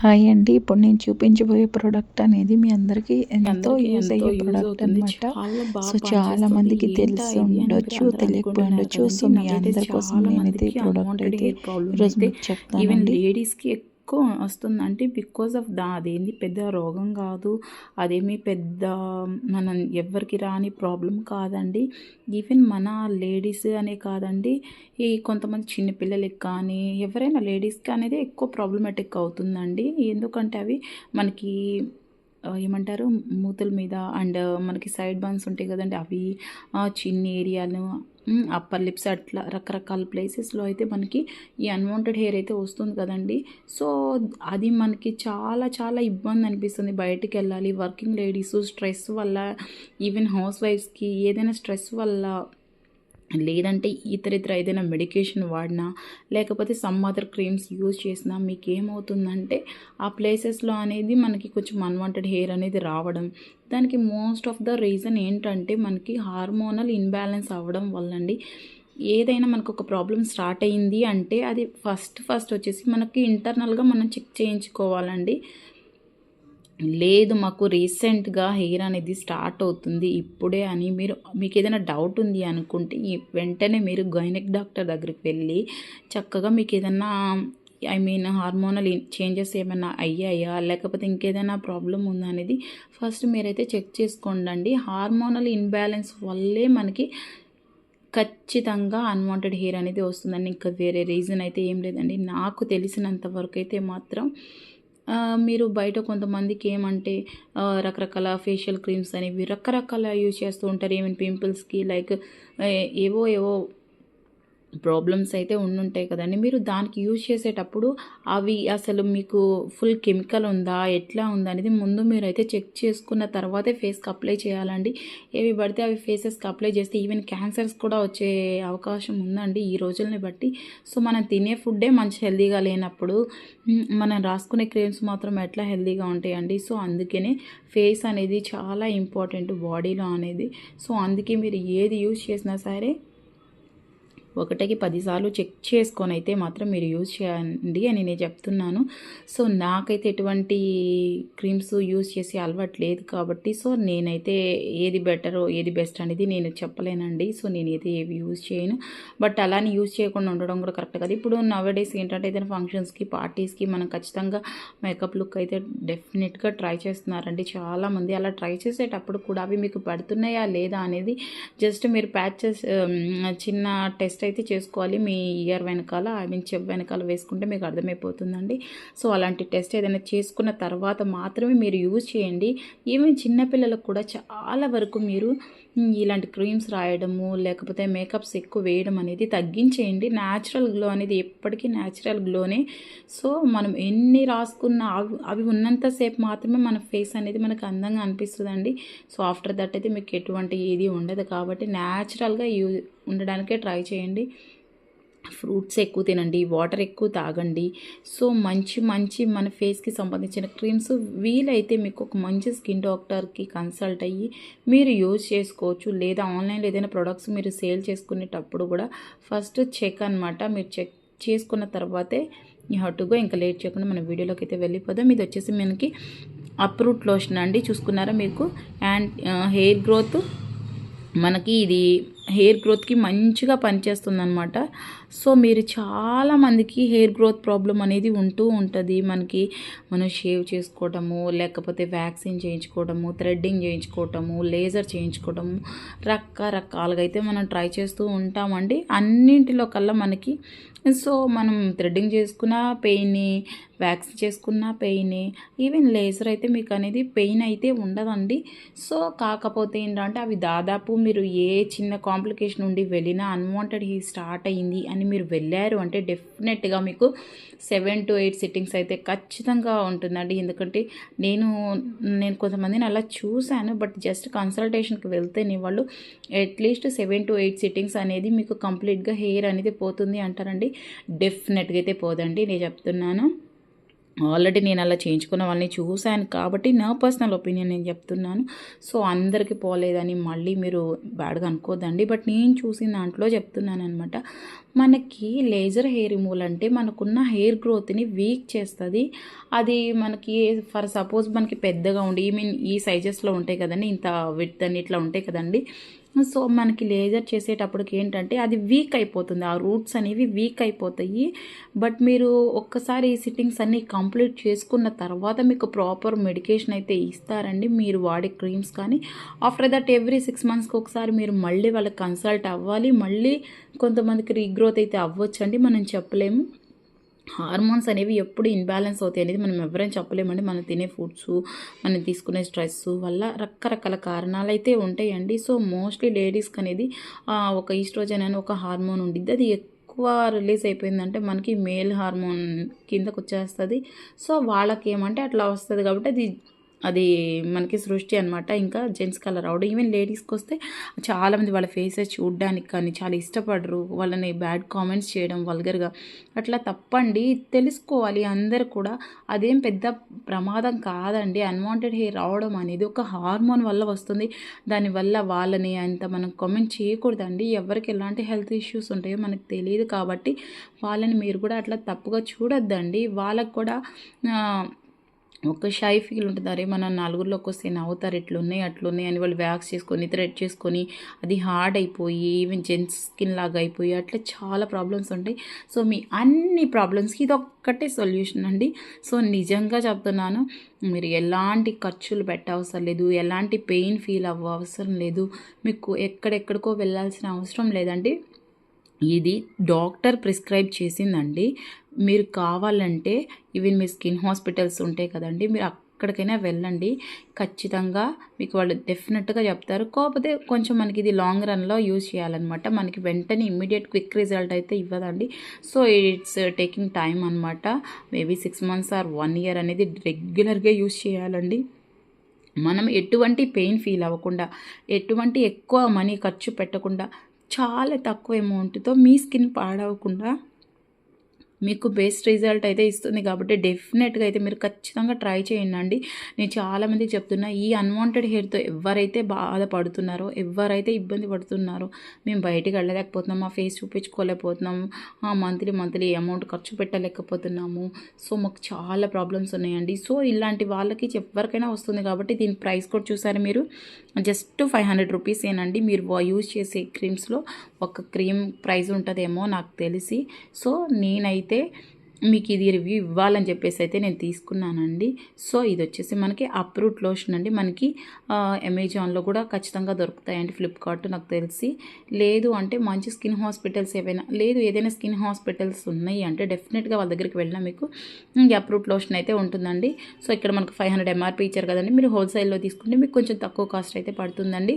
Hi అండి. ఇప్పుడు నేను చూపించబోయే ప్రోడక్ట్ అనేది మీ అందరికీ ఎంతో యూజ్ అయ్యే ప్రోడక్ట్ అవుతుంది. అనమాట. చాలా సో, బాగా చాలా పనిచేస్తుంది. మందికి ఏంటా తెలిసి ఇది అని మీరు ఉండొచ్చు, అందరూ తెలియకపోయి అనుకుంటున్నారు ఉండొచ్చు. సో, కదండీ! మీ నాకైతే అందరి కోసం చాలా నేనైతే ఈ మందికి ప్రోడక్ట్ అన్‌వాంటెడ్ అయితే హెయిర్ ప్రాబ్లమ్ ఈరోజు అయితే మీకు ఈవెన్ చెప్తానండి. లేడీస్‌కి ఎక్కువ వస్తుంది. అంటే బికాస్ ఆఫ్ అదేంది పెద్ద రోగం కాదు. అదేమి పెద్ద మనం ఎవ్వరికి రాని ప్రాబ్లం కాదండి. ఈవెన్ మన లేడీస్ అనే కాదండి, ఈ కొంతమంది చిన్న పిల్లలకి కానీ ఎవరైనా లేడీస్‌కి అనేది ఎక్కువ ప్రాబ్లమాటిక్ అవుతుందండి. ఎందుకంటే అవి మనకి ఏమంటారు మూతుల మీద అండ్ మనకి సైడ్ బన్స్ ఉంటాయి కదండీ అవి, చిన్ని ఏరియాను, అప్పర్ లిప్స్ అట్లా రకరకాల ప్లేసెస్లో అయితే మనకి ఈ అన్వాంటెడ్ హెయిర్ అయితే వస్తుంది కదండి. సో అది మనకి చాలా చాలా ఇబ్బంది అనిపిస్తుంది. బయటికి వెళ్ళాలి, వర్కింగ్ లేడీస్ స్ట్రెస్ వల్ల, ఈవెన్ హౌస్ వైఫ్స్కి ఏదైనా స్ట్రెస్ వల్ల, లేదంటే ఇతరితర ఏదైనా మెడికేషన్ వాడినా లేకపోతే సమ్ అదర్ క్రీమ్స్ యూజ్ చేసినా మీకు ఏమవుతుందంటే ఆ ప్లేసెస్లో అనేది మనకి కొంచెం అన్వాంటెడ్ హెయిర్ అనేది రావడం. దానికి మోస్ట్ ఆఫ్ ద రీజన్ ఏంటంటే మనకి హార్మోనల్ ఇన్బ్యాలెన్స్ అవ్వడం వల్లండి. ఏదైనా మనకు ఒక ప్రాబ్లం స్టార్ట్ అయింది అంటే అది ఫస్ట్ వచ్చేసి మనకి ఇంటర్నల్గా మనం చెక్ చేయించుకోవాలండి. లేదు మాకు రీసెంట్గా హెయిర్ అనేది స్టార్ట్ అవుతుంది ఇప్పుడే అని మీకు ఏదైనా డౌట్ ఉంది అనుకుంటే వెంటనే మీరు గైనక్ డాక్టర్ దగ్గరికి వెళ్ళి చక్కగా మీకు ఏదైనా హార్మోనల్ చేంజెస్ ఏమైనా అయ్యాయా లేకపోతే ఇంకేదైనా ప్రాబ్లం ఉందా అనేది ఫస్ట్ మీరైతే చెక్ చేసుకోండి. హార్మోనల్ ఇన్బ్యాలెన్స్ వల్లే మనకి ఖచ్చితంగా అన్వాంటెడ్ హెయిర్ అనేది వస్తుందండి. ఇంకా వేరే రీజన్ అయితే ఏం లేదండి. నాకు తెలిసినంత వరకు అయితే మాత్రం మీరు బయట కొంతమందికి ఏమంటే రకరకాల ఫేషియల్ క్రీమ్స్ అనేవి రకరకాల యూజ్ చేస్తూ ఉంటారు. ఈవెన్ పింపుల్స్కి లైక్ ఏవో ప్రాబ్లమ్స్ అయితే ఉండుంటాయి కదండి. మీరు దానికి యూజ్ చేసేటప్పుడు అవి అసలు మీకు ఫుల్ కెమికల్ ఉందా ఎట్లా ఉందా అనేది ముందు మీరైతే చెక్ చేసుకున్న తర్వాతే ఫేస్కి అప్లై చేయాలండి. ఏవి పడితే అవి ఫేసెస్కి అప్లై చేస్తే ఈవెన్ క్యాన్సర్స్ కూడా వచ్చే అవకాశం ఉందండి ఈ రోజుల్ని బట్టి. సో మనం తినే ఫుడ్డే మంచి హెల్తీగా లేనప్పుడు మనం రాసుకునే క్రీమ్స్ మాత్రం ఎట్లా హెల్తీగా ఉంటాయండి. సో అందుకనే ఫేస్ అనేది చాలా ఇంపార్టెంట్ బాడీలో అనేది. సో అందుకే మీరు ఏది యూజ్ చేసినా సరే ఒకటికి 10 సార్లు చెక్ చేసుకొని అయితే మాత్రం మీరు యూజ్ చేయండి అని నేను చెప్తున్నాను. సో నాకైతే ఎటువంటి క్రీమ్స్ యూజ్ చేసే అలవాటు లేదు కాబట్టి సో నేనైతే ఏది బెటరో ఏది బెస్ట్ అనేది నేను చెప్పలేనండి. సో నేనైతే ఏవి యూజ్ చేయను. బట్ అలానే యూజ్ చేయకుండా ఉండడం కూడా కరెక్ట్ కాదు. ఇప్పుడు నవేడేస్ ఏంటంటే ఏదైనా ఫంక్షన్స్కి పార్టీస్కి మనం ఖచ్చితంగా మేకప్ లుక్ అయితే డెఫినెట్గా ట్రై చేస్తున్నారండి చాలామంది. అలా ట్రై చేసేటప్పుడు కూడా అవి మీకు పడుతున్నాయా లేదా అనేది జస్ట్ మీరు చిన్న టెస్ట్ అయితే చేసుకోవాలి. మీ ఇయర్ వెనకాల చెవి వెనకాల వేసుకుంటే మీకు అర్థమైపోతుందండి. సో అలాంటి టెస్ట్ ఏదైనా చేసుకున్న తర్వాత మాత్రమే మీరు యూజ్ చేయండి. ఈవెన్ చిన్నపిల్లలకు కూడా చాలా వరకు మీరు ఇలాంటి క్రీమ్స్ రాయడము లేకపోతే మేకప్స్ ఎక్కువ వేయడం అనేది తగ్గించేయండి. న్యాచురల్ గ్లో అనేది ఎప్పటికీ న్యాచురల్ గ్లోనే. సో మనం ఎన్ని రాసుకున్నా అవి ఉన్నంతసేపు మాత్రమే మన ఫేస్ అనేది మనకు అందంగా అనిపిస్తుందండి. సో ఆఫ్టర్ దట్ అయితే మీకు ఎటువంటి ఏది ఉండదు కాబట్టి న్యాచురల్గా ఉండడానికే ట్రై చేయండి. ఫ్రూట్స్ ఎక్కువ తినండి, వాటర్ ఎక్కువ తాగండి. సో మంచి మన ఫేస్కి సంబంధించిన క్రీమ్స్ వీలైతే మీకు ఒక మంచి స్కిన్ డాక్టర్కి కన్సల్ట్ అయ్యి మీరు యూజ్ చేసుకోవచ్చు. లేదా ఆన్లైన్లో ఏదైనా ప్రొడక్ట్స్ మీరు సేల్ చేసుకునేటప్పుడు కూడా ఫస్ట్ చెక్ అనమాట. మీరు చెక్ చేసుకున్న తర్వాతే యూ హ్యావ్ టు గో. ఇంకా లేట్ చేయకుండా మన వీడియోలోకి అయితే వెళ్ళిపోదాం. ఇది వచ్చేసి మనకి అప్రూట్ లోషన్ అండి. చూసుకున్నారా మీకు అండ్ హెయిర్ గ్రోత్ మనకి ఇది హెయిర్ గ్రోత్కి మంచిగా పనిచేస్తుంది అనమాట. సో మీరు చాలామందికి హెయిర్ గ్రోత్ ప్రాబ్లం అనేది ఉంటూ ఉంటుంది. మనం షేవ్ చేసుకోవటము లేకపోతే వ్యాక్సిన్ చేయించుకోవడము, థ్రెడ్డింగ్ చేయించుకోవటము, లేజర్ చేయించుకోవటము రకరకాలుగా అయితే మనం ట్రై చేస్తూ ఉంటామండి. అన్నింటిలో కల్లా మనకి సో మనం థ్రెడ్డింగ్ చేసుకున్న పెయిన్ని, వ్యాక్సిన్ చేసుకున్న పెయిన్, ఈవెన్ లేజర్ అయితే మీకు అనేది పెయిన్ అయితే ఉండదండి. సో కాకపోతే ఏంటంటే అవి దాదాపు మీరు ఏ చిన్న కాంప్లికేషన్ నుండి వెళ్ళినా అన్వాంటెడ్ హెయిర్ స్టార్ట్ అయ్యింది అని మీరు వెళ్ళారు అంటే డెఫినెట్గా మీకు 7 to 8 సిట్టింగ్స్ అయితే ఖచ్చితంగా ఉంటుందండి. ఎందుకంటే నేను కొంతమందిని అలా చూశాను. బట్ జస్ట్ కన్సల్టేషన్కి వెళ్తేనే వాళ్ళు అట్లీస్ట్ 7 to 8 సిట్టింగ్స్ అనేది మీకు కంప్లీట్గా హెయిర్ అనేది పోతుంది అంటారండి. డెఫినెట్గా అయితే పోదండి, నేను చెప్తున్నాను. ఆల్రెడీ నేను అలా చేయించుకున్న వాళ్ళని చూశాను కాబట్టి నా పర్సనల్ ఒపీనియన్ నేను చెప్తున్నాను. సో అందరికీ పోలేదని మళ్ళీ మీరు బ్యాడ్గా అనుకోద్దండి. బట్ నేను చూసిన దాంట్లో చెప్తున్నాను అనమాట. మనకి లేజర్ హెయిర్ రిమూవల్ అంటే మనకున్న హెయిర్ గ్రోత్ని వీక్ చేస్తుంది. అది మనకి ఫర్ సపోజ్ మనకి పెద్దగా ఉండి ఈ సైజెస్లో ఉంటాయి కదండి, ఇంత విడ్త్ అని ఇట్లా ఉంటాయి కదండి. సో మనకి లేజర్ చేసేటప్పటికి ఏంటంటే అది వీక్ అయిపోతుంది, ఆ రూట్స్ అనేవి వీక్ అయిపోతాయి. బట్ మీరు ఒక్కసారి ఈ సిట్టింగ్స్ అన్నీ కంప్లీట్ చేసుకున్న తర్వాత మీకు ప్రాపర్ మెడికేషన్ అయితే ఇస్తారండి, మీరు వాడే క్రీమ్స్ కానీ. ఆఫ్టర్ దట్ ఎవ్రీ 6 monthsకి ఒకసారి మీరు మళ్ళీ వాళ్ళకి కన్సల్ట్ అవ్వాలి. మళ్ళీ కొంతమందికి రీగ్రోత్ అయితే అవ్వచ్చండి, మనం చెప్పలేము. హార్మోన్స్ అనేవి ఎప్పుడు ఇన్బ్యాలెన్స్ అవుతాయి అనేది మనం ఎవరైనా చెప్పలేమండి. మనం తినే ఫుడ్స్, మనం తీసుకునే స్ట్రెస్ వల్ల రకరకాల కారణాలు అయితే ఉంటాయండి. సో మోస్ట్లీ లేడీస్కి అనేది ఒక ఈస్ట్రోజన్ అని ఒక హార్మోన్ ఉండిద్ది, అది ఎక్కువ రిలీజ్ అయిపోయిందంటే మనకి మేల్ హార్మోన్ కిందకు వచ్చేస్తుంది. సో వాళ్ళకి ఏమంటే అట్లా వస్తుంది కాబట్టి అది మనకి సృష్టి అనమాట. ఇంకా జెంట్స్ కలర్ రావడం, ఈవెన్ లేడీస్కి వస్తే చాలామంది వాళ్ళ ఫేసెస్ చూడడానికి కానీ చాలా ఇష్టపడరు, వాళ్ళని బ్యాడ్ కామెంట్స్ చేయడం వల్గర్గా, అట్లా తప్పండి. తెలుసుకోవాలి అందరు కూడా, అదేం పెద్ద ప్రమాదం కాదండి. అన్వాంటెడ్ హెయిర్ రావడం అనేది ఒక హార్మోన్ వల్ల వస్తుంది. దానివల్ల వాళ్ళని అంత మనం కామెంట్ చేయకూడదండి. ఎవరికి ఎలాంటి హెల్త్ ఇష్యూస్ ఉంటాయో మనకు తెలియదు కాబట్టి వాళ్ళని మీరు కూడా అట్లా తప్పుగా చూడొద్దండి. వాళ్ళకు కూడా ఒక షై ఫీల్ ఉంటుంది, అరే మనం నలుగురిలోకి వస్తే నవ్వుతారు, ఇట్లున్నాయి అట్లున్నాయి అని వాళ్ళు వ్యాక్స్ చేసుకొని థ్రెడ్ చేసుకొని అది హార్డ్ అయిపోయి ఈవెన్ జెంట్స్ స్కిన్ లాగా అయిపోయి అట్లా చాలా ప్రాబ్లమ్స్ ఉంటాయి. సో మీ అన్ని ప్రాబ్లమ్స్కి ఇది ఒక్కటే సొల్యూషన్ అండి. సో నిజంగా చెప్తున్నాను, మీరు ఎలాంటి ఖర్చులు పెట్టవసరం లేదు, ఎలాంటి పెయిన్ ఫీల్ అవసరం లేదు, మీకు ఎక్కడెక్కడికో వెళ్ళాల్సిన అవసరం లేదండి. ఇది డాక్టర్ ప్రిస్క్రైబ్ చేసిందండి. మీరు కావాలంటే ఈవెన్ మీ స్కిన్ హాస్పిటల్స్ ఉంటాయి కదండి, మీరు అక్కడికైనా వెళ్ళండి, ఖచ్చితంగా మీకు వాళ్ళు డెఫినెట్గా చెప్తారు. కాకపోతే కొంచెం మనకి ఇది లాంగ్ రన్లో యూజ్ చేయాలన్నమాట. మనకి వెంటనే ఇమ్మీడియట్ క్విక్ రిజల్ట్ అయితే ఇవ్వదండి. సో ఇట్స్ టేకింగ్ టైం అనమాట. మేబీ 6 months ఆర్ 1 year అనేది రెగ్యులర్గా యూజ్ చేయాలండి. మనం ఎటువంటి పెయిన్ ఫీల్ అవ్వకుండా, ఎటువంటి ఎక్కువ మనీ ఖర్చు పెట్టకుండా, చాలా తక్కువ అమౌంట్తో మీ స్కిన్ పాడవకుండా మీకు బెస్ట్ రిజల్ట్ అయితే ఇస్తుంది. కాబట్టి డెఫినెట్గా అయితే మీరు ఖచ్చితంగా ట్రై చేయండి. నేను చాలామందికి చెప్తున్నా, ఈ అన్వాంటెడ్ హెయిర్తో ఎవరైతే బాధపడుతున్నారో, ఎవరైతే ఇబ్బంది పడుతున్నారో, మేము బయటికి వెళ్ళలేకపోతున్నాం, మా ఫేస్ చూపించుకోలేకపోతున్నాము, మంత్లీ అమౌంట్ ఖర్చు పెట్టలేకపోతున్నాము, సో మాకు చాలా ప్రాబ్లమ్స్ ఉన్నాయండి. సో ఇలాంటి వాళ్ళకి ఎవరికైనా వస్తుంది కాబట్టి దీని ప్రైస్ కూడా చూసారు మీరు, జస్ట్ 500 rupees ఏనండి. మీరు యూజ్ చేసే క్రీమ్స్లో ఒక క్రీమ్ ప్రైస్ ఉంటుందేమో నాకు తెలిసి. సో నేనైతే మీకు ఇది రివ్యూ ఇవ్వాలని చెప్పేసి అయితే నేను తీసుకున్నానండి. సో ఇది వచ్చేసి మనకి అప్రూట్ లోషన్ అండి. మనకి అమెజాన్లో కూడా ఖచ్చితంగా దొరుకుతాయండి, ఫ్లిప్కార్ట్ నాకు తెలిసి. లేదు అంటే మంచి స్కిన్ హాస్పిటల్స్ ఏదైనా స్కిన్ హాస్పిటల్స్ ఉన్నాయి అంటే డెఫినెట్గా వాళ్ళ దగ్గరికి వెళ్ళినా మీకు అప్రూట్ లోషన్ అయితే ఉంటుందండి. సో ఇక్కడ మనకు 500 MRP ఇచ్చారు కదండి, మీరు హోల్సేల్లో తీసుకుంటే మీకు కొంచెం తక్కువ కాస్ట్ అయితే పడుతుందండి.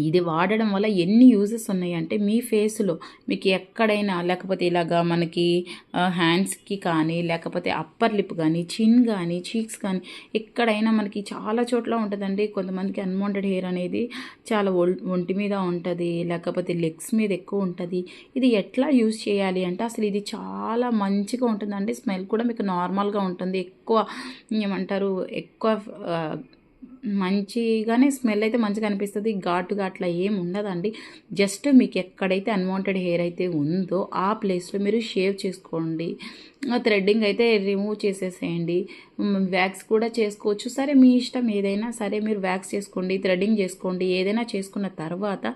ఇది వాడడం వల్ల ఎన్ని యూజెస్ ఉన్నాయంటే మీ ఫేస్లో మీకు ఎక్కడైనా, లేకపోతే ఇలాగా మనకి హ్యాండ్స్కి కానీ, లేకపోతే అప్పర్ లిప్ కానీ, చిన్ కానీ, చీక్స్ కానీ, ఎక్కడైనా మనకి చాలా చోట్ల ఉంటుందండి. కొంతమందికి అన్వాంటెడ్ హెయిర్ అనేది చాలా ఒంటి మీద ఉంటుంది, లేకపోతే లెగ్స్ మీద ఎక్కువ ఉంటుంది. ఇది ఎట్లా యూజ్ చేయాలి అంటే అసలు ఇది చాలా మంచిగా ఉంటుందండి. స్మెల్ కూడా మీకు నార్మల్గా ఉంటుంది, ఎక్కువ ఏమంటారు, ఎక్కువ మంచిగానే స్మెల్ అయితే మంచిగా అనిపిస్తుంది, ఘాటుగా అట్లా ఏం ఉండదండి. జస్ట్ మీకు ఎక్కడైతే అన్వాంటెడ్ హెయిర్ అయితే ఉందో ఆ ప్లేస్లో మీరు షేవ్ చేసుకోండి, థ్రెడ్డింగ్ అయితే రిమూవ్ చేసేసేయండి, వ్యాక్స్ కూడా చేసుకోవచ్చు, సరే మీ ఇష్టం ఏదైనా సరే. మీరు వ్యాక్స్ చేసుకోండి, థ్రెడ్డింగ్ చేసుకోండి, ఏదైనా చేసుకున్న తర్వాత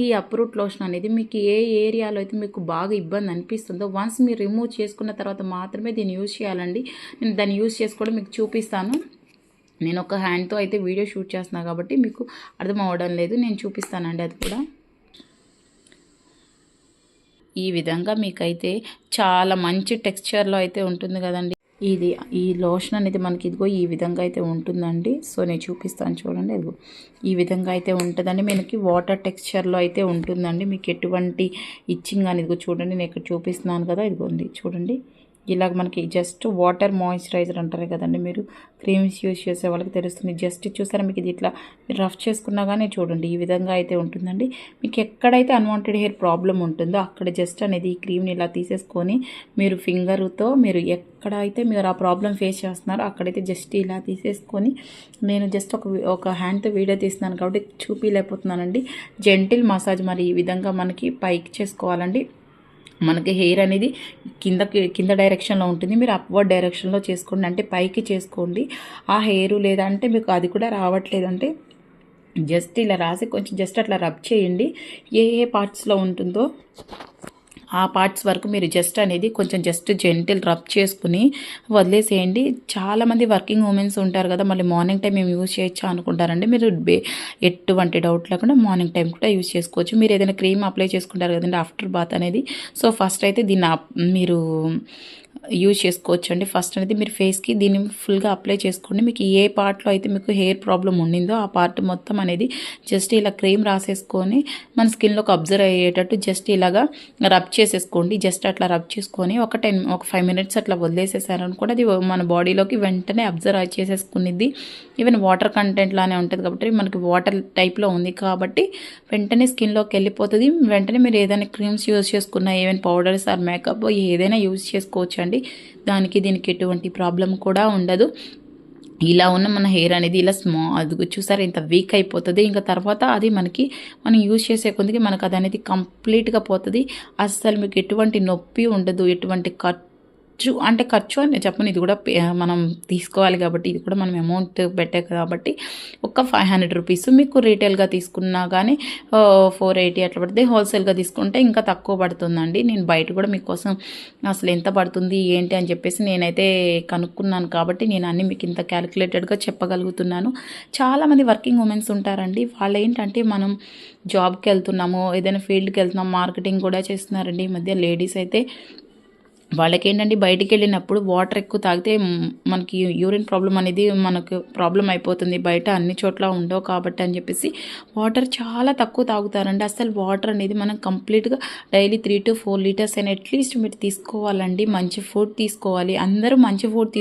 ఈ అప్రూట్ లోషన్ అనేది మీకు ఏ ఏరియాలో అయితే మీకు బాగా ఇబ్బంది అనిపిస్తుందో వన్స్ మీరు రిమూవ్ చేసుకున్న తర్వాత మాత్రమే దీన్ని యూజ్ చేయాలండి. నేను దాన్ని యూజ్ చేసుకోవడం మీకు చూపిస్తాను. నేను ఒక హ్యాండ్తో అయితే వీడియో షూట్ చేస్తున్నాను కాబట్టి మీకు అర్థం అవ్వడం లేదు, నేను చూపిస్తానండి అది కూడా. ఈ విధంగా మీకైతే చాలా మంచి టెక్స్చర్లో అయితే ఉంటుంది కదండి. ఈ లోషన్ అనేది మనకి ఇదిగో ఈ విధంగా అయితే ఉంటుందండి. సో నేను చూపిస్తాను చూడండి, ఇదిగో ఈ విధంగా అయితే ఉంటుందండి. మనకి వాటర్ టెక్స్చర్లో అయితే ఉంటుందండి. మీకు ఎటువంటి ఇచ్చింగ్ అని ఇదిగో చూడండి, నేను ఇక్కడ చూపిస్తున్నాను కదా, ఇదిగోండి చూడండి, ఇలాగ మనకి జస్ట్ వాటర్ మాయిశ్చరైజర్ అంటారు కదండి, మీరు క్రీమ్స్ యూజ్ చేసే వాళ్ళకి తెలుస్తుంది. జస్ట్ చూసారా మీకు ఇది ఇట్లా రఫ్ చేసుకున్నా కానీ చూడండి ఈ విధంగా అయితే ఉంటుందండి. మీకు ఎక్కడైతే అన్వాంటెడ్ హెయిర్ ప్రాబ్లం ఉంటుందో అక్కడ జస్ట్ అనేది ఈ క్రీమ్ని ఇలా తీసేసుకొని మీరు ఫింగర్తో మీరు ఎక్కడైతే మీరు ఆ ప్రాబ్లం ఫేస్ చేస్తున్నారో అక్కడైతే జస్ట్ ఇలా తీసేసుకొని, నేను జస్ట్ ఒక హ్యాండ్తో వీడియో తీస్తున్నాను కాబట్టి చూపించలేకపోతున్నానండి. జెంటిల్ మసాజ్ మరి ఈ విధంగా మనకి పైకి చేసుకోవాలండి. మనకి హెయిర్ అనేది కింద డైరెక్షన్లో ఉంటుంది, మీరు అప్వర్డ్ డైరెక్షన్లో చేసుకోండి, అంటే పైకి చేసుకోండి ఆ హెయిర్. లేదంటే మీకు అది కూడా రావట్లేదంటే జస్ట్ ఇలా రాసి కొంచెం జస్ట్ అట్లా రబ్ చేయండి. ఏ పార్ట్స్లో ఉంటుందో ఆ పార్ట్స్ వరకు మీరు జస్ట్ అనేది కొంచెం జస్ట్ జెంటిల్ రబ్ చేసుకుని వదిలేసేయండి. చాలామంది వర్కింగ్ ఉమెన్స్ ఉంటారు కదా, మళ్ళీ మార్నింగ్ టైం మేము యూజ్ చేయొచ్చా అనుకుంటారండి. మీరు ఎటువంటి డౌట్ లేకుండా మార్నింగ్ టైం కూడా యూజ్ చేసుకోవచ్చు. మీరు ఏదైనా క్రీమ్ అప్లై చేసుకుంటారు కదండి ఆఫ్టర్ బాత్ అనేది, సో ఫస్ట్ అయితే దీన్ని మీరు యూజ్ చేసుకోవచ్చు అండి. ఫస్ట్ అనేది మీరు ఫేస్కి దీన్ని ఫుల్గా అప్లై చేసుకోండి. మీకు ఏ పార్ట్లో అయితే మీకు హెయిర్ ప్రాబ్లం ఉండిందో ఆ పార్ట్ మొత్తం అనేది జస్ట్ ఇలా క్రీమ్ రాసేసుకొని మన స్కిన్లోకి అబ్జర్వ్ అయ్యేటట్టు జస్ట్ ఇలాగా రబ్ చేసేసుకోండి. జస్ట్ అట్లా రబ్ చేసుకొని ఒక 5 మినిట్స్ అట్లా వదిలేసేసారని కూడా అది మన బాడీలోకి వెంటనే అబ్జర్వ్ చేసేసుకునిద్ది. ఈవెన్ వాటర్ కంటెంట్ లానే ఉంటుంది కాబట్టి మనకి వాటర్ టైప్లో ఉంది కాబట్టి వెంటనే స్కిన్లోకి వెళ్ళిపోతుంది. వెంటనే మీరు ఏదైనా క్రీమ్స్ యూజ్ చేసుకున్నా, ఈవెన్ పౌడర్స్ ఆర్ మేకప్ ఏదైనా యూజ్ చేసుకోవచ్చు అండి. దీనికి ఎటువంటి ప్రాబ్లం కూడా ఉండదు. ఇలా ఉన్న మన హెయిర్ అనేది ఇలా అది చూసారు ఇంత వీక్ అయిపోతుంది. ఇంకా తర్వాత అది మనం యూజ్ చేసే కొద్దికి మనకు అది అనేది కంప్లీట్గా పోతుంది. అస్సలు మీకు ఎటువంటి నొప్పి ఉండదు, ఎటువంటి ఖర్చు అని చెప్పను, ఇది కూడా మనం తీసుకోవాలి కాబట్టి ఇది కూడా మనం అమౌంట్ పెట్టే కాబట్టి ఒక 500 రూపీస్ మీకు రీటైల్గా తీసుకున్నా కానీ 480 అట్లా పడుతుంది. హోల్సేల్గా తీసుకుంటే ఇంకా తక్కువ పడుతుందండి. నేను బయట కూడా మీకోసం అసలు ఎంత పడుతుంది ఏంటి అని చెప్పేసి నేనైతే కనుక్కున్నాను కాబట్టి నేను అన్నీ మీకు ఇంత క్యాలిక్యులేటెడ్గా చెప్పగలుగుతున్నాను. చాలామంది వర్కింగ్ ఉమెన్స్ ఉంటారండి, వాళ్ళు ఏంటంటే మనం జాబ్కి వెళ్తున్నాము, ఏదైనా ఫీల్డ్కి వెళ్తున్నాం, మార్కెటింగ్ కూడా చేస్తున్నారండి ఈ మధ్య లేడీస్ అయితే. వాళ్ళకి ఏంటంటే బయటికి వెళ్ళినప్పుడు వాటర్ ఎక్కువ తాగితే మనకి యూరిన్ ప్రాబ్లం అనేది మనకు ప్రాబ్లం అయిపోతుంది, బయట అన్ని చోట్ల ఉండవు కాబట్టి అని చెప్పేసి వాటర్ చాలా తక్కువ తాగుతారండి. అసలు వాటర్ అనేది మనం కంప్లీట్గా డైలీ 3 to 4 లీటర్స్ అయినా అట్లీస్ట్ మీరు తీసుకోవాలండి. మంచి ఫుడ్ తీసుకోవాలి. అందరూ మంచి ఫుడ్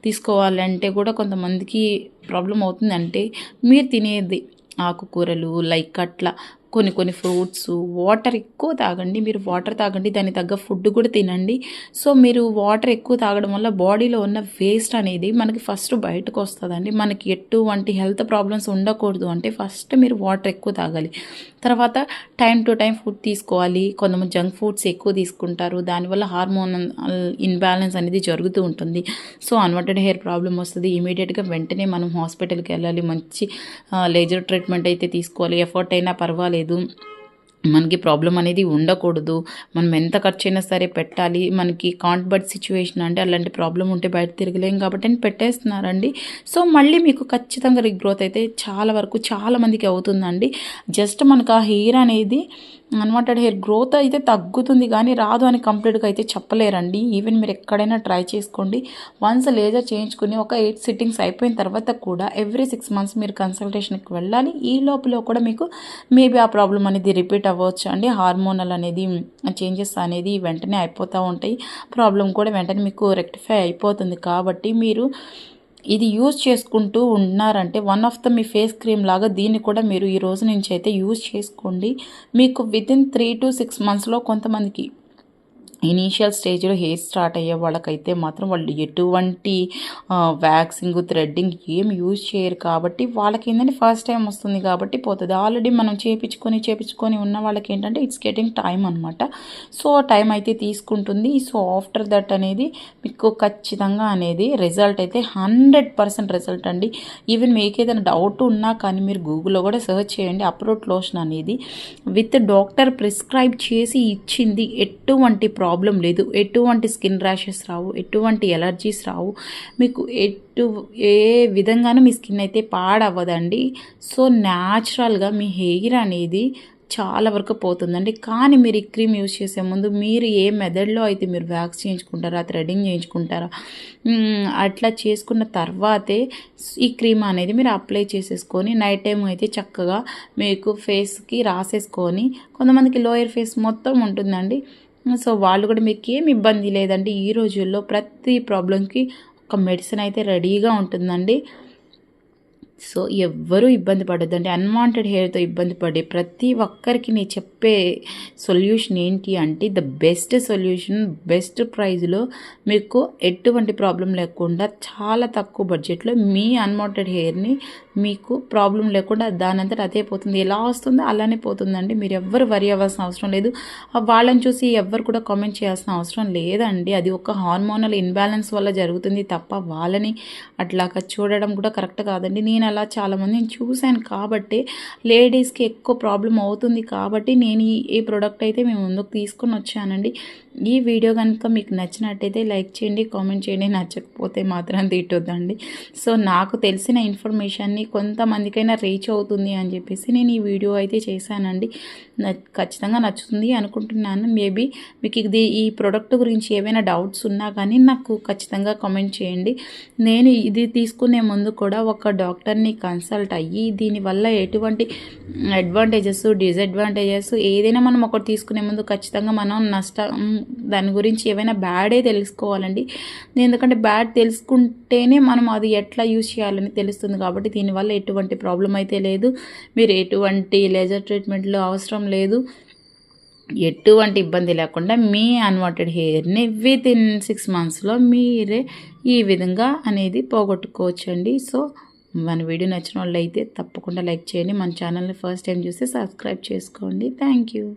తీసుకోవాలంటే కూడా కొంతమందికి ప్రాబ్లం అవుతుందంటే మీరు తినేది ఆకుకూరలు లైక్ అట్లా కొన్ని ఫ్రూట్స్, వాటర్ ఎక్కువ తాగండి. మీరు వాటర్ తాగండి, దానికి తగ్గ ఫుడ్ కూడా తినండి. సో మీరు వాటర్ ఎక్కువ తాగడం వల్ల బాడీలో ఉన్న వేస్ట్ అనేది మనకి ఫస్ట్ బయటకు వస్తుందండి. మనకి ఎటువంటి హెల్త్ ప్రాబ్లమ్స్ ఉండకూడదు అంటే ఫస్ట్ మీరు వాటర్ ఎక్కువ తాగాలి. తర్వాత టైం టు టైం ఫుడ్ తీసుకోవాలి. కొంతమంది జంక్ ఫుడ్స్ ఎక్కువ తీసుకుంటారు, దానివల్ల హార్మోన్ ఇన్బ్యాలెన్స్ అనేది జరుగుతూ ఉంటుంది. సో అన్వాంటెడ్ హెయిర్ ప్రాబ్లం వస్తుంది. ఇమీడియట్గా వెంటనే మనం హాస్పిటల్కి వెళ్ళాలి. మంచి లేజర్ ట్రీట్మెంట్ అయితే తీసుకోవాలి. ఎఫర్ట్ అయినా పర్వాలేదు, మనకి ప్రాబ్లం అనేది ఉండకూడదు. మనం ఎంత ఖర్చు అయినా సరే పెట్టాలి. మనకి కాంట్ బడ్ సిచ్యువేషన్ అంటే అలాంటి ప్రాబ్లం ఉంటే బయట తిరగలేం కాబట్టి అని పెట్టేస్తున్నారండి. సో మళ్ళీ మీకు ఖచ్చితంగా రీగ్రోత్ అయితే చాలా మందికి అవుతుందండి. జస్ట్ మనకు ఆ హెయిర్ అనేది అన్వాంటెడ్ హెయిర్ గ్రోత్ అయితే తగ్గుతుంది కానీ రాదు అని కంప్లీట్గా అయితే చెప్పలేరండి. ఈవెన్ మీరు ఎక్కడైనా ట్రై చేసుకోండి. వన్స్ లేజర్ చేయించుకుని ఒక 8 సిట్టింగ్స్ అయిపోయిన తర్వాత కూడా ఎవ్రీ 6 months మీరు కన్సల్టేషన్కి వెళ్ళాలి. ఈ లోపల కూడా మీకు మేబీ ఆ ప్రాబ్లం అనేది రిపీట్ అవ్వచ్చు అండి. హార్మోనల్ అనేది చేంజెస్ అనేది వెంటనే అయిపోతూ ఉంటాయి. ప్రాబ్లం కూడా వెంటనే మీకు రెక్టిఫై అయిపోతుంది. కాబట్టి మీరు ఇది యూజ్ చేసుకుంటూ ఉన్నారంటే one of the me face cream లాగా దీన్ని కూడా మీరు ఈ రోజు నుంచి అయితే యూజ్ చేసుకోండి. మీకు వితిన్ 3 to 6 monthsలో కొంతమందికి ఇనీషియల్ స్టేజ్లో హెయిర్ స్టార్ట్ అయ్యే వాళ్ళకైతే మాత్రం వాళ్ళు ఎటువంటి వ్యాక్సింగ్ థ్రెడ్డింగ్ ఏం యూజ్ చేయరు కాబట్టి వాళ్ళకి ఏంటంటే ఫస్ట్ టైం వస్తుంది కాబట్టి పోతుంది. ఆల్రెడీ మనం చేపించుకొని ఉన్న వాళ్ళకి ఏంటంటే ఇట్స్ గెటింగ్ టైం అనమాట. సో టైం అయితే తీసుకుంటుంది. సో ఆఫ్టర్ దట్ అనేది మీకు ఖచ్చితంగా అనేది రిజల్ట్ అయితే 100% రిజల్ట్ అండి. ఈవెన్ మీకు ఏదైనా డౌట్ ఉన్నా కానీ మీరు గూగుల్లో కూడా సెర్చ్ చేయండి. అప్రోట్ లోషన్ అనేది విత్ డాక్టర్ ప్రిస్క్రైబ్ చేసి ఇచ్చింది. ఎటువంటి ప్రాబ్లం లేదు, ఎటువంటి స్కిన్ ర్యాషెస్ రావు, ఎటువంటి ఎలర్జీస్ రావు, మీకు ఏ విధంగానూ మీ స్కిన్ అయితే పాడవ్వదండి. సో న్యాచురల్గా మీ హెయిర్ అనేది చాలా వరకు పోతుందండి. కానీ మీరు ఈ క్రీమ్ యూజ్ చేసే ముందు మీరు ఏ మెథడ్లో అయితే మీరు వ్యాక్స్ చేయించుకుంటారా, థ్రెడ్డింగ్ చేయించుకుంటారా, అట్లా చేసుకున్న తర్వాతే ఈ క్రీమ్ అనేది మీరు అప్లై చేసేసుకొని నైట్ టైం అయితే చక్కగా మీకు ఫేస్కి రాసేసుకొని, కొంతమందికి లోయర్ ఫేస్ మొత్తం ఉంటుందండి, సో వాళ్ళు కూడా మీకు ఏమి ఇబ్బంది లేదండి. ఈ రోజుల్లో ప్రతి ప్రాబ్లంకి ఒక మెడిసిన్ అయితే రెడీగా ఉంటుందండి. సో ఎవ్వరూ ఇబ్బంది పడొద్దండి. అన్వాంటెడ్ హెయిర్తో ఇబ్బంది పడే ప్రతి ఒక్కరికి నేను చెప్పే సొల్యూషన్ ఏంటి అంటే ద బెస్ట్ సొల్యూషన్, బెస్ట్ ప్రైజ్లో మీకు ఎటువంటి ప్రాబ్లం లేకుండా చాలా తక్కువ బడ్జెట్లో మీ అన్వాంటెడ్ హెయిర్ని మీకు ప్రాబ్లం లేకుండా దానంతట అదే పోతుంది. ఎలా వస్తుందో అలానే పోతుందండి. మీరు ఎవ్వరు వరి అవ్వాల్సిన అవసరం లేదు. వాళ్ళని చూసి ఎవ్వరు కూడా కామెంట్ చేయాల్సిన అవసరం లేదండి. అది ఒక హార్మోనల్ ఇన్బ్యాలెన్స్ వల్ల జరుగుతుంది తప్ప వాళ్ళని అట్లాగా చూడడం కూడా కరెక్ట్ కాదండి. నేను అలా చాలామందిని చూశాను కాబట్టి లేడీస్కి ఎక్కువ ప్రాబ్లం అవుతుంది కాబట్టి నేను ఈ ప్రోడక్ట్ అయితే మేము ముందుకు తీసుకొని వచ్చానండి. ఈ వీడియో కనుక మీకు నచ్చినట్టయితే లైక్ చేయండి, కామెంట్ చేయండి. నచ్చకపోతే మాత్రం తిట్టొద్దండి. సో నాకు తెలిసిన ఇన్ఫర్మేషన్ని కొంతమందికైనా రీచ్ అవుతుంది అని చెప్పేసి నేను ఈ వీడియో అయితే చేశానండి. ఖచ్చితంగా నచ్చుతుంది అనుకుంటున్నాను. మేబీ మీకు ఈ ప్రోడక్ట్ గురించి ఏవైనా డౌట్స్ ఉన్నా కానీ నాకు ఖచ్చితంగా కామెంట్ చేయండి. నేను ఇది తీసుకునే ముందు కూడా ఒక డాక్టర్ని కన్సల్ట్ అయ్యి దీనివల్ల ఎటువంటి అడ్వాంటేజెస్, డిసడ్వాంటేజెస్ ఏదైనా మనం ఒకటి తీసుకునే ముందు ఖచ్చితంగా మనం దాని గురించి ఏవైనా బ్యాడే తెలుసుకోవాలండి. ఎందుకంటే బ్యాడ్ తెలుసుకుంటేనే మనం అది ఎట్లా యూజ్ చేయాలని తెలుస్తుంది. కాబట్టి దీనివల్ల ఎటువంటి ప్రాబ్లం అయితే లేదు. మీరు ఎటువంటి లేజర్ ట్రీట్మెంట్లో అవసరం లేదు. ఎటువంటి ఇబ్బంది లేకుండా మీ అన్వాంటెడ్ హెయిర్ని వితిన్ 6 monthsలో మీరే ఈ విధంగా అనేది పోగొట్టుకోవచ్చండి. సో మన వీడియో నచ్చిన వాళ్ళు అయితే తప్పకుండా లైక్ చేయండి. మన ఛానల్ని ఫస్ట్ టైం చూస్తే సబ్స్క్రైబ్ చేసుకోండి. Thank you.